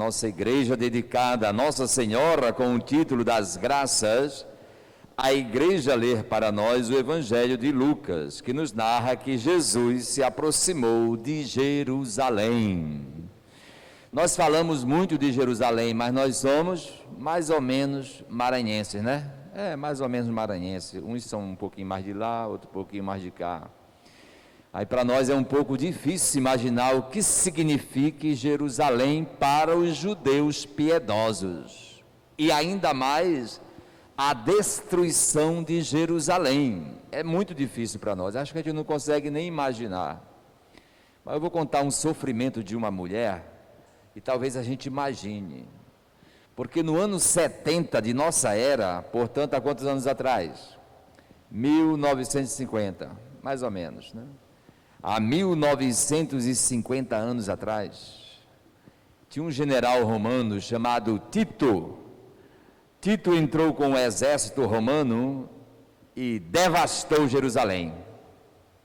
nossa igreja dedicada a Nossa Senhora com o título das Graças, a igreja ler para nós o Evangelho de Lucas, que nos narra que Jesus se aproximou de Jerusalém. Nós falamos muito de Jerusalém, mas nós somos mais ou menos maranhenses, né? Mais ou menos maranhenses. Uns são um pouquinho mais de lá, outro um pouquinho mais de cá. Aí para nós é um pouco difícil imaginar o que significa Jerusalém para os judeus piedosos. E ainda mais a destruição de Jerusalém. É muito difícil para nós, acho que a gente não consegue nem imaginar. Mas eu vou contar um sofrimento de uma mulher e talvez a gente imagine. Porque no ano 70 de nossa era, portanto, há quantos anos atrás? 1950, mais ou menos, né? Há 1950 anos atrás, tinha um general romano chamado Tito. Tito entrou com o exército romano e devastou Jerusalém.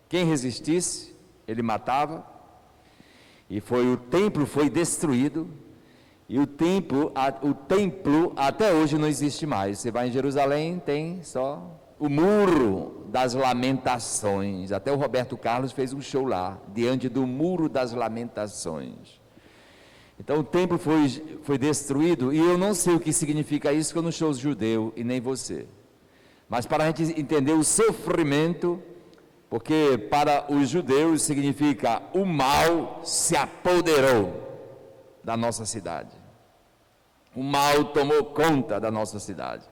Quem resistisse, ele matava. E o templo foi destruído. E o templo até hoje não existe mais. Você vai em Jerusalém, tem só o Muro das Lamentações. Até o Roberto Carlos fez um show lá, diante do Muro das Lamentações. Então o templo foi destruído, e eu não sei o que significa isso, porque eu não sou judeu, e nem você. Mas para a gente entender o sofrimento, porque para os judeus significa o mal se apoderou da nossa cidade. O mal tomou conta da nossa cidade.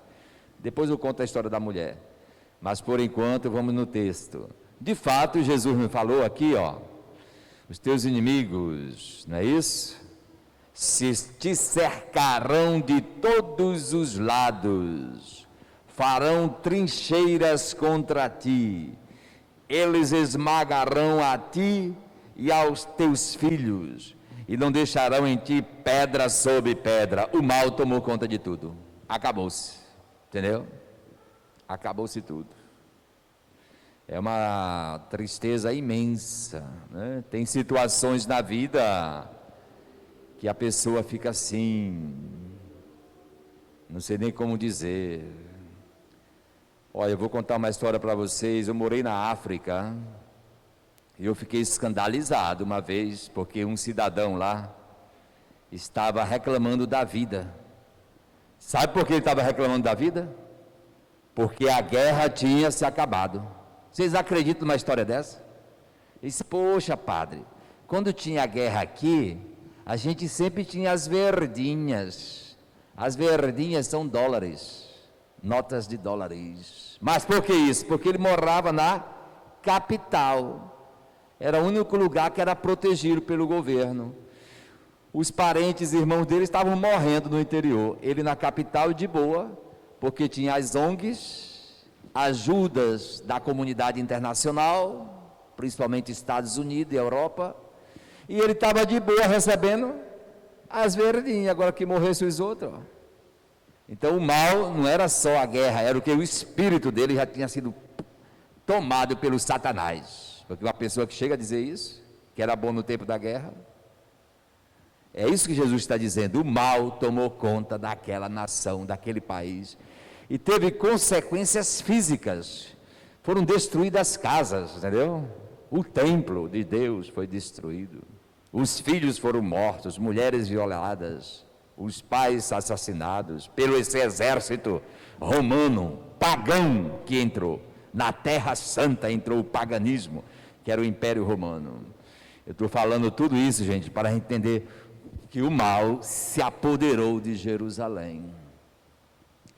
Depois eu conto a história da mulher. Mas por enquanto vamos no texto. De fato, Jesus me falou aqui, os teus inimigos, não é isso? Se te cercarão de todos os lados, farão trincheiras contra ti, eles esmagarão a ti e aos teus filhos, e não deixarão em ti pedra sobre pedra. O mal tomou conta de tudo, acabou-se, entendeu? Acabou-se tudo. É uma tristeza imensa, né? Tem situações na vida que a pessoa fica assim, não sei nem como dizer. Olha, eu vou contar uma história para vocês. Eu morei na África e eu fiquei escandalizado uma vez, porque um cidadão lá estava reclamando da vida. Sabe por que ele estava reclamando da vida? Porque a guerra tinha se acabado. Vocês acreditam numa história dessa? Ele disse: poxa, padre, quando tinha guerra aqui, a gente sempre tinha as verdinhas. As verdinhas são dólares, notas de dólares. Mas por que isso? Porque ele morava na capital. Era o único lugar que era protegido pelo governo. Os parentes e irmãos dele estavam morrendo no interior. Ele na capital de boa, porque tinha as ONGs, ajudas da comunidade internacional, principalmente Estados Unidos e Europa, e ele estava de boa recebendo as verdinhas, agora que morressem os outros. Então o mal não era só a guerra, era o que o espírito dele já tinha sido tomado pelo Satanás. Porque uma pessoa que chega a dizer isso, que era bom no tempo da guerra, é isso que Jesus está dizendo. O mal tomou conta daquela nação, daquele país, e teve consequências físicas. Foram destruídas casas, entendeu? O templo de Deus foi destruído, os filhos foram mortos, mulheres violadas, os pais assassinados pelo esse exército romano, pagão, que entrou na Terra Santa. Entrou o paganismo, que era o Império Romano. Eu estou falando tudo isso, gente, para entender que o mal se apoderou de Jerusalém.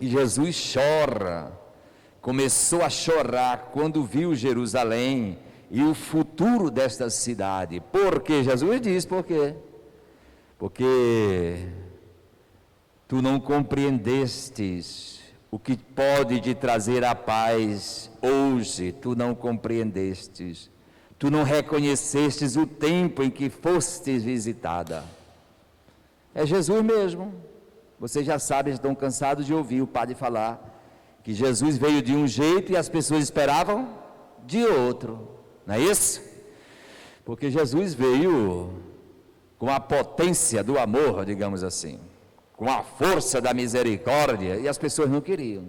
E Jesus chora, começou a chorar quando viu Jerusalém e o futuro desta cidade. Por quê? Jesus diz por quê? Porque tu não compreendestes o que pode te trazer a paz hoje, tu não compreendestes, tu não reconhecestes o tempo em que fostes visitada. É Jesus mesmo. Vocês já sabem, estão cansados de ouvir o padre falar que Jesus veio de um jeito e as pessoas esperavam de outro, não é isso? Porque Jesus veio com a potência do amor, digamos assim, com a força da misericórdia, e as pessoas não queriam.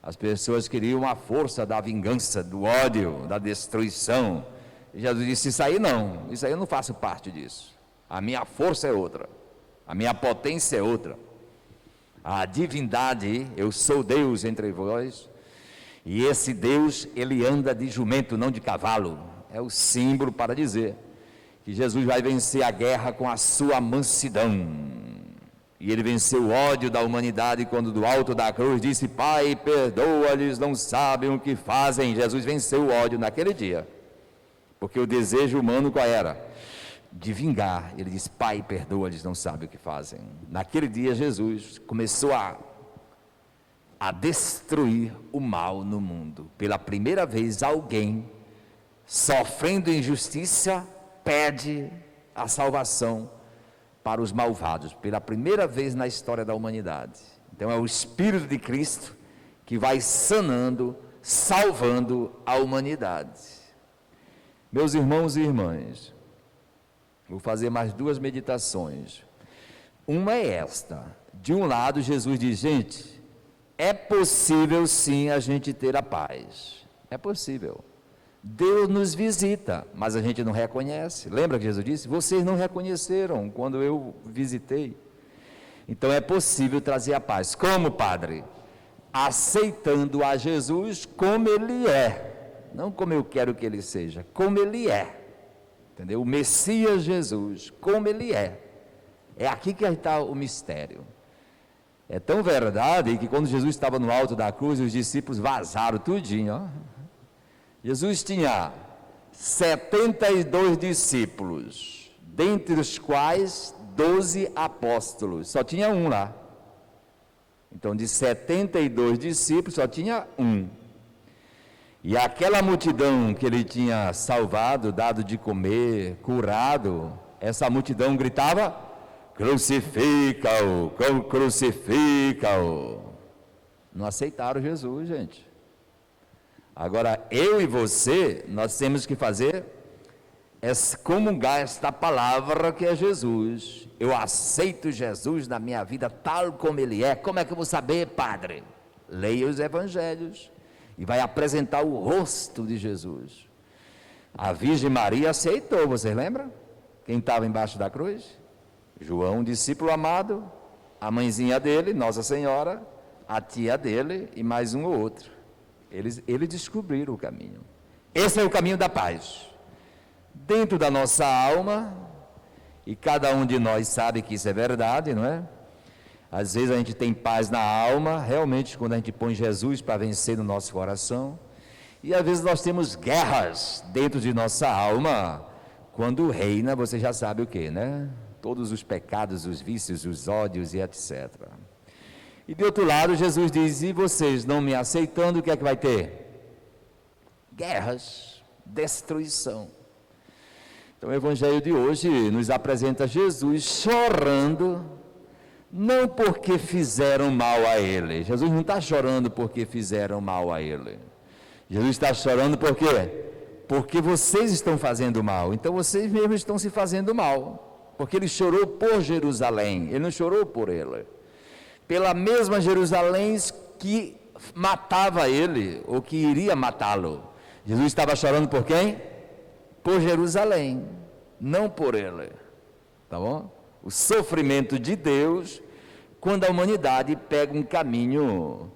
As pessoas queriam a força da vingança, do ódio, da destruição. E Jesus disse: isso aí não, isso aí eu não faço parte disso. A minha força é outra, a minha potência é outra. A divindade, eu sou Deus entre vós, e esse Deus, ele anda de jumento, não de cavalo. É o símbolo para dizer que Jesus vai vencer a guerra com a sua mansidão. E ele venceu o ódio da humanidade quando do alto da cruz disse: Pai, perdoa-lhes, não sabem o que fazem. Jesus venceu o ódio naquele dia, porque o desejo humano qual era? De vingar. Ele disse: Pai, perdoa-lhes, não sabem o que fazem. Naquele dia Jesus começou a destruir o mal no mundo. Pela primeira vez alguém sofrendo injustiça pede a salvação para os malvados, pela primeira vez na história da humanidade. Então é o Espírito de Cristo que vai sanando, salvando a humanidade. Meus irmãos e irmãs, vou fazer mais duas meditações. Uma é esta: de um lado Jesus diz, gente, é possível sim a gente ter a paz, é possível. Deus nos visita, mas a gente não reconhece. Lembra que Jesus disse? Vocês não reconheceram quando eu visitei. Então é possível trazer a paz. Como, Padre? Aceitando a Jesus como Ele é. Não como eu quero que Ele seja, como Ele é. Entendeu? O Messias Jesus, como Ele é. É aqui que está o mistério. É tão verdade que quando Jesus estava no alto da cruz, os discípulos vazaram tudinho, ó. Jesus tinha 72 discípulos, dentre os quais 12 apóstolos, só tinha um lá. Então de 72 discípulos só tinha um. E aquela multidão que ele tinha salvado, dado de comer, curado, essa multidão gritava: crucifica-o, crucifica-o. Não aceitaram Jesus, gente. Agora, eu e você, nós temos que fazer é comungar esta palavra que é Jesus. Eu aceito Jesus na minha vida tal como Ele é. Como é que eu vou saber, Padre? Leia os evangelhos e vai apresentar o rosto de Jesus. A Virgem Maria aceitou, vocês lembram? Quem estava embaixo da cruz? João, discípulo amado, a mãezinha dele, Nossa Senhora, a tia dele e mais um ou outro. Eles descobriram o caminho. Esse é o caminho da paz. Dentro da nossa alma, e cada um de nós sabe que isso é verdade, não é? Às vezes a gente tem paz na alma, realmente quando a gente põe Jesus para vencer no nosso coração. E às vezes nós temos guerras dentro de nossa alma, quando reina, você já sabe o que, né? Todos os pecados, os vícios, os ódios e etc. E de outro lado, Jesus diz: e vocês não me aceitando, o que é que vai ter? Guerras, destruição. Então o Evangelho de hoje nos apresenta Jesus chorando, não porque fizeram mal a Ele. Jesus não está chorando porque fizeram mal a Ele. Jesus está chorando por quê? Porque vocês estão fazendo mal. Então vocês mesmos estão se fazendo mal. Porque Ele chorou por Jerusalém, Ele não chorou por Ele. Pela mesma Jerusalém que matava ele, ou que iria matá-lo. Jesus estava chorando por quem? Por Jerusalém, não por ele. Tá bom? O sofrimento de Deus, quando a humanidade pega um caminho,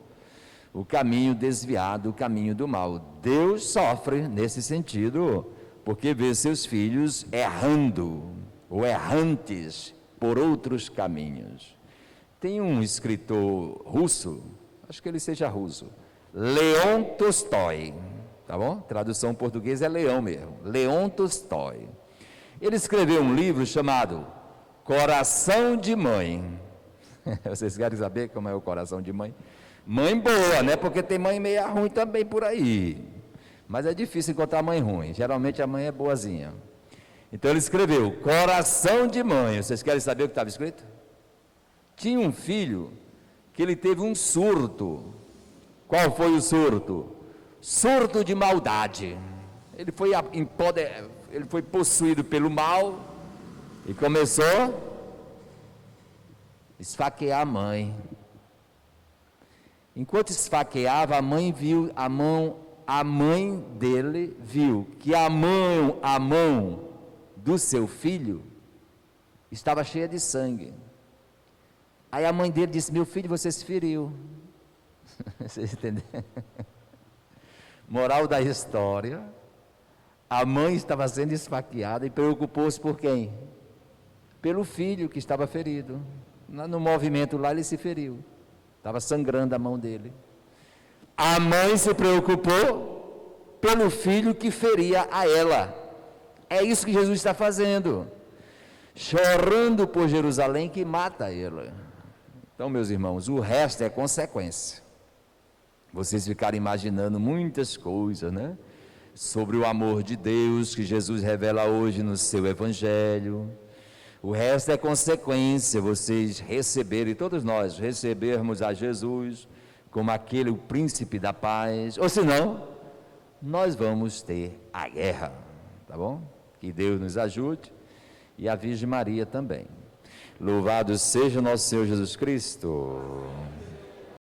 o caminho desviado, o caminho do mal. Deus sofre nesse sentido, porque vê seus filhos errando, ou errantes, por outros caminhos. Tem um escritor russo, acho que ele seja russo, Leon Tolstói, tá bom? Tradução em português é leão mesmo, Leon Tolstói. Ele escreveu um livro chamado Coração de Mãe. Vocês querem saber como é o coração de mãe? Mãe boa, né? Porque tem mãe meia ruim também por aí. Mas é difícil encontrar mãe ruim, geralmente a mãe é boazinha. Então ele escreveu Coração de Mãe. Vocês querem saber o que estava escrito? Tinha um filho que ele teve um surto. Qual foi o surto? Surto de maldade. Ele foi possuído pelo mal E começou a esfaquear a mãe. Enquanto esfaqueava, a mãe dele viu que a mão do seu filho estava cheia de sangue. Aí a mãe dele disse: meu filho, você se feriu. Vocês entenderam? Moral da história: a mãe estava sendo esfaqueada e preocupou-se por quem? Pelo filho que estava ferido. No movimento lá ele se feriu, estava sangrando a mão dele. A mãe se preocupou pelo filho que feria a ela. É isso que Jesus está fazendo, chorando por Jerusalém que mata ela. Então, meus irmãos, o resto é consequência. Vocês ficaram imaginando muitas coisas, né? Sobre o amor de Deus que Jesus revela hoje no seu Evangelho. O resto é consequência, vocês receberem, todos nós recebermos a Jesus como aquele o príncipe da paz, ou senão, nós vamos ter a guerra, tá bom? Que Deus nos ajude e a Virgem Maria também. Louvado seja o nosso Senhor Jesus Cristo.